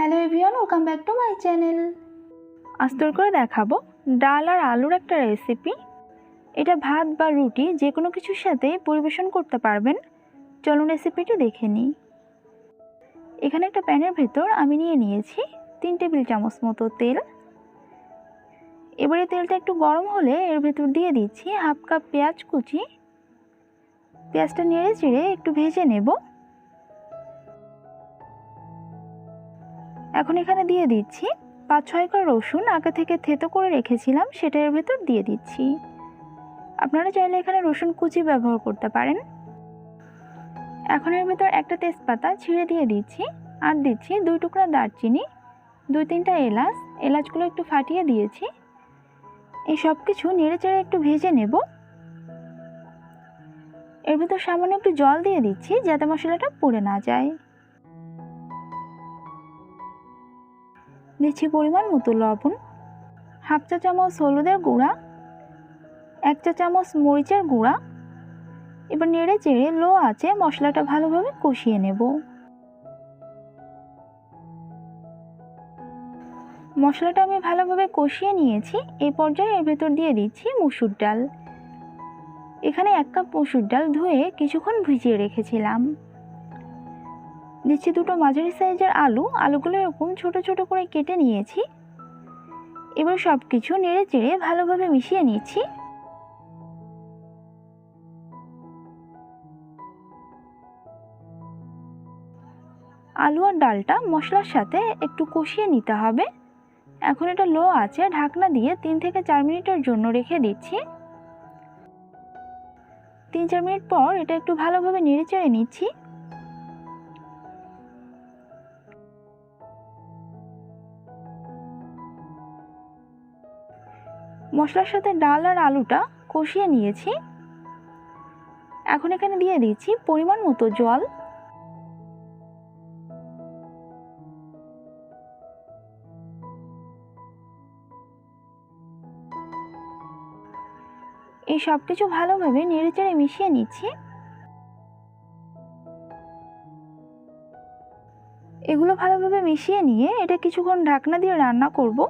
Hello everyone, welcome back to my channel. আজ তৈরি করে দেখাবো ডাল আর আলুর একটা রেসিপি। এটা ভাত বা রুটি যে কোনো কিছুর সাথে পরিবেশন করতে পারবেন। চলুন রেসিপিটি দেখে নিই। এখানে একটা প্যানের ভেতর আমি নিয়েছি 3 টেবিল চামচ মতো তেল। এবারে তেলটা একটু গরম হলে এর ভেতর দিয়ে দিচ্ছি হাফ কাপ পেঁয়াজ কুচি। পেঁয়াজটা নেড়ে চেড়ে একটু ভেজে নেব। এখন এখানে দিয়ে দিচ্ছি 5-6 কোয়া রসুন আগে থেকে থেতো করে রেখেছিলাম, সেটা এর ভেতর দিয়ে দিচ্ছি। আপনারা চাইলে এখানে রসুন কুচি ব্যবহার করতে পারেন। এখন এর ভেতর একটা তেজপাতা ছিঁড়ে দিয়ে দিচ্ছি আর দিচ্ছি 2 টুকরা দারচিনি, 2-3টা এলাচগুলো একটু ফাটিয়ে দিয়েছি। এই সব কিছু নেড়ে চেড়ে একটু ভেজে নেব। এর ভেতর সামান্য একটু জল দিয়ে দিচ্ছি যাতে মশলাটা পুড়ে না যায়। দিচ্ছি পরিমাণ মতো লবণ, হাফ চা চামচ হলুদের গুঁড়া, 1 চা চামচ মরিচের গুঁড়া। এবার নেড়ে চেড়ে লো আঁচে মশলাটা ভালোভাবে কষিয়ে নেব। মশলাটা আমি ভালোভাবে কষিয়ে নিয়েছি। এই পর্যায়ে এর ভেতর দিয়ে দিচ্ছি মুসুর ডাল। এখানে 1 কাপ মুসুর ডাল ধুয়ে কিছুক্ষণ ভিজিয়ে রেখেছিলাম। দিচ্ছি 2টো মাঝারি সাইজের আলুগুলো এরকম ছোট ছোট করে কেটে নিয়েছি। এবার সব কিছু নেড়ে চেড়ে ভালোভাবে মিশিয়ে নিচ্ছি। আলু আর ডালটা মশলার সাথে একটু কষিয়ে নিতে হবে। এখন এটা লো আঁচে ঢাকনা দিয়ে 3 থেকে 4 মিনিটের জন্য রেখে দিচ্ছি। 3-4 মিনিট পর এটা একটু ভালোভাবে নেড়ে চেড়ে নিচ্ছি। মশলার সাথে ডাল আর আলুটা কষিয়ে নিয়েছি। এখন এখানে দিয়ে দিচ্ছি পরিমাণ মতো জল। এই সব কিছু ভালোভাবে নেড়েচেড়ে মিশিয়ে নিচ্ছি। এগুলো ভালোভাবে মিশিয়ে নিয়ে এটা কিছুক্ষণ ঢাকনা দিয়ে রান্না করব।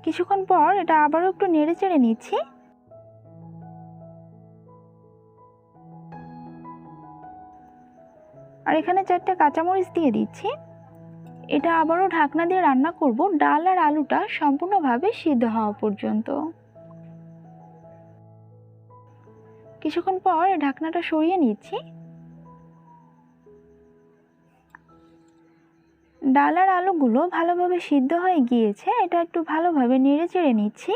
কিছুক্ষণ পর এটা আবারও একটু নেড়েচেড়ে নিচ্ছি। আর এখানে 4টে কাঁচামরিচ দিয়ে দিচ্ছি। এটা আবারও ঢাকনা দিয়ে রান্না করব ডাল আর আলুটা সম্পূর্ণভাবে সিদ্ধ হওয়া পর্যন্ত। কিছুক্ষণ পর ঢাকনাটা সরিয়ে নিচ্ছি। ডাল আর আলুগুলো ভালোভাবে সিদ্ধ হয়ে গিয়েছে। এটা একটু ভালোভাবে নেড়ে চেড়ে নিচ্ছি।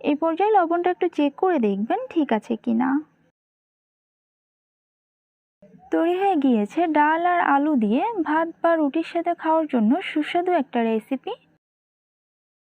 এই পর্যায়ে লবণটা একটু চেক করে দেখবেন ঠিক আছে কিনা। তৈরি হয়ে গিয়েছে ডাল আর আলু দিয়ে ভাত বা রুটির সাথে খাওয়ার জন্য সুস্বাদু একটা রেসিপি।